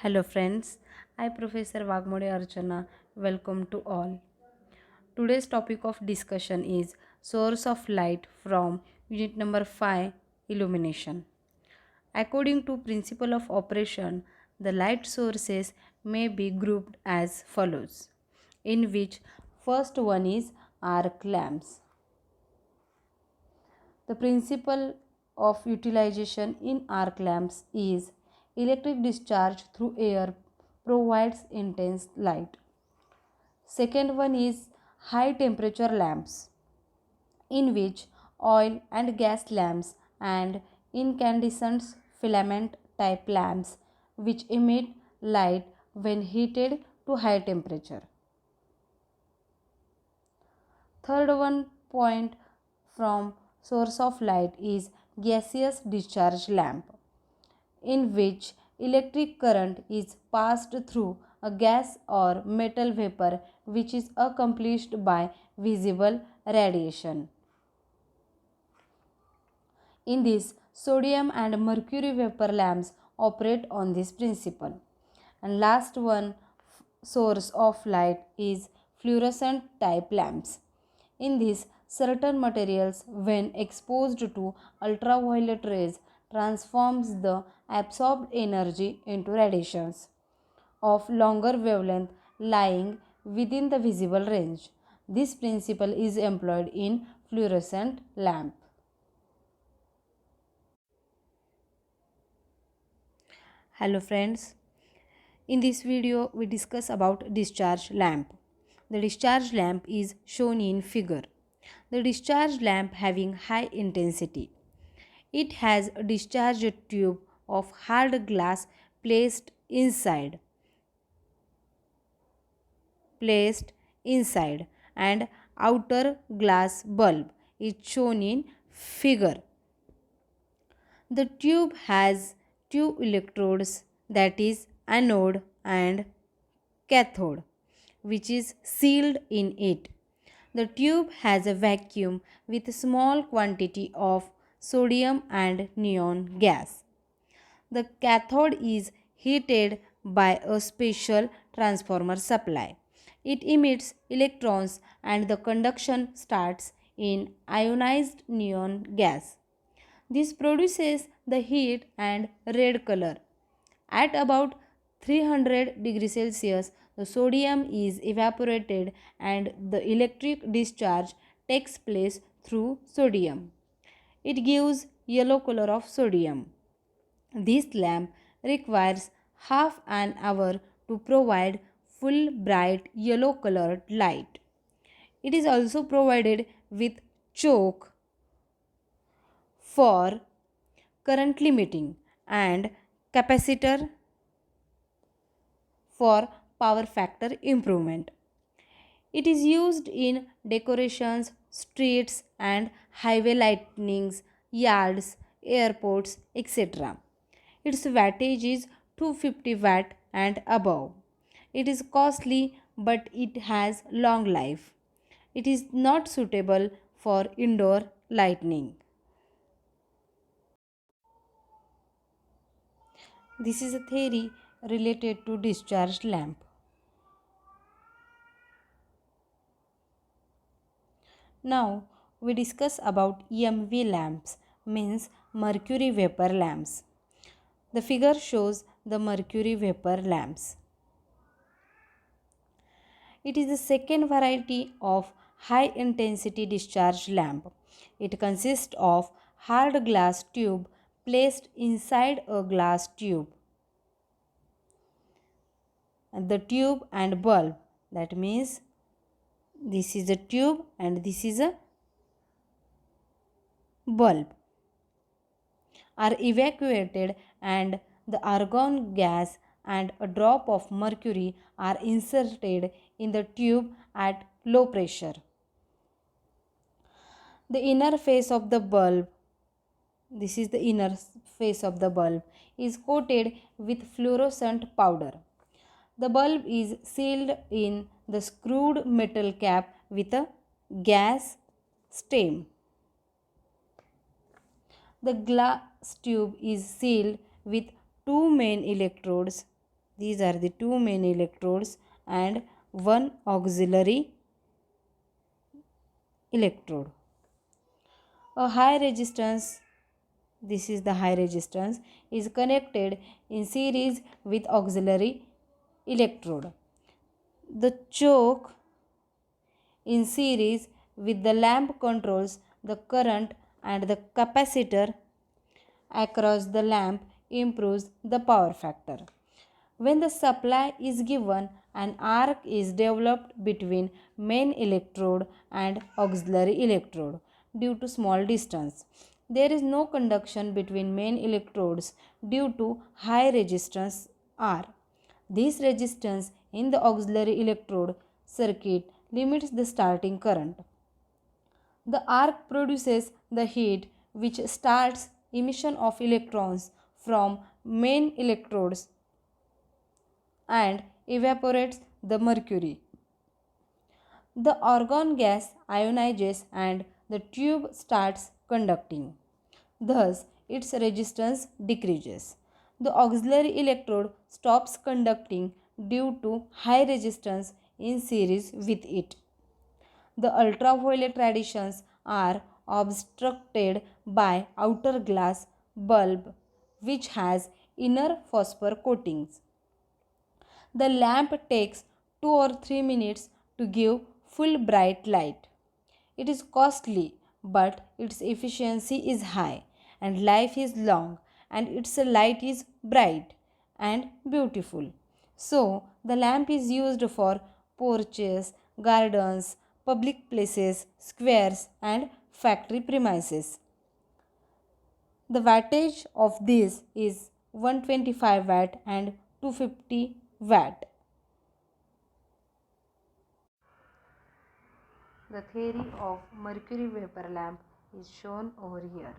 Hello friends, I Professor Vagmode Archana. Welcome to all. Today's topic of discussion is source of light from unit number 5 illumination. According to principle of operation, the light sources may be grouped as follows, in which first one is arc lamps. The principle of utilization in arc lamps is electric discharge through air provides intense light. Second one is high temperature lamps, in which oil and gas lamps and incandescent filament type lamps which emit light when heated to high temperature. Third one point from source of light is gaseous discharge lamp, in which electric current is passed through a gas or metal vapor which is accomplished by visible radiation. In this, sodium and mercury vapor lamps operate on this principle. And last one source of light is fluorescent type lamps. In this, certain materials when exposed to ultraviolet rays transforms the absorbed energy into radiations of longer wavelength lying within the visible range. This principle is employed in fluorescent lamp. Hello friends, in this video we discuss about discharge lamp. The discharge lamp is shown in figure. The discharge lamp having high intensity. It has a discharge tube of hard glass placed inside and outer glass bulb is shown in figure. The tube has two electrodes, that is anode and cathode, which is sealed in it. The tube has a vacuum with a small quantity of sodium and neon gas. The cathode is heated by a special transformer supply. It emits electrons and the conduction starts in ionized neon gas. This produces the heat and red color. At about 300 degrees Celsius, the sodium is evaporated and the electric discharge takes place through sodium. It gives yellow color of sodium. This lamp requires half an hour to provide full bright yellow colored light. It is also provided with choke for current limiting and capacitor for power factor improvement. It is used in decorations, streets and highway lightnings, yards, airports, etc. Its wattage is 250 watt and above. It is costly but it has long life. It is not suitable for indoor lighting. This is a theory related to discharge lamp. Now we discuss about MV lamps, means mercury vapor lamps. The figure shows the mercury vapor lamps. It is the second variety of high intensity discharge lamp. It consists of hard glass tube placed inside a glass tube. The tube and bulb, that means this is a tube and this is a bulb, are evacuated and the argon gas and a drop of mercury are inserted in the tube at low pressure. The inner face of the bulb, this is the inner face of the bulb, is coated with fluorescent powder. The bulb is sealed in the screwed metal cap with a gas stem. The glass tube is sealed with two main electrodes. These are the two main electrodes and one auxiliary electrode. A high resistance, this is the high resistance, is connected in series with auxiliary electrode. The choke in series with the lamp controls the current, and the capacitor across the lamp improves the power factor. When the supply is given, an arc is developed between main electrode and auxiliary electrode due to small distance. There is no conduction between main electrodes due to high resistance R. This resistance in the auxiliary electrode circuit limits the starting current. The arc produces the heat which starts emission of electrons from main electrodes and evaporates the mercury. The argon gas ionizes and the tube starts conducting. Thus, its resistance decreases. The auxiliary electrode stops conducting due to high resistance in series with it. The ultraviolet radiations are obstructed by outer glass bulb which has inner phosphor coatings. The lamp takes 2 or 3 minutes to give full bright light. It is costly, but its efficiency is high, and life is long, and its light is bright and beautiful. So, the lamp is used for porches, gardens, public places, squares, and factory premises. The wattage of this is 125 watt and 250 watt. The theory of mercury vapor lamp is shown over here.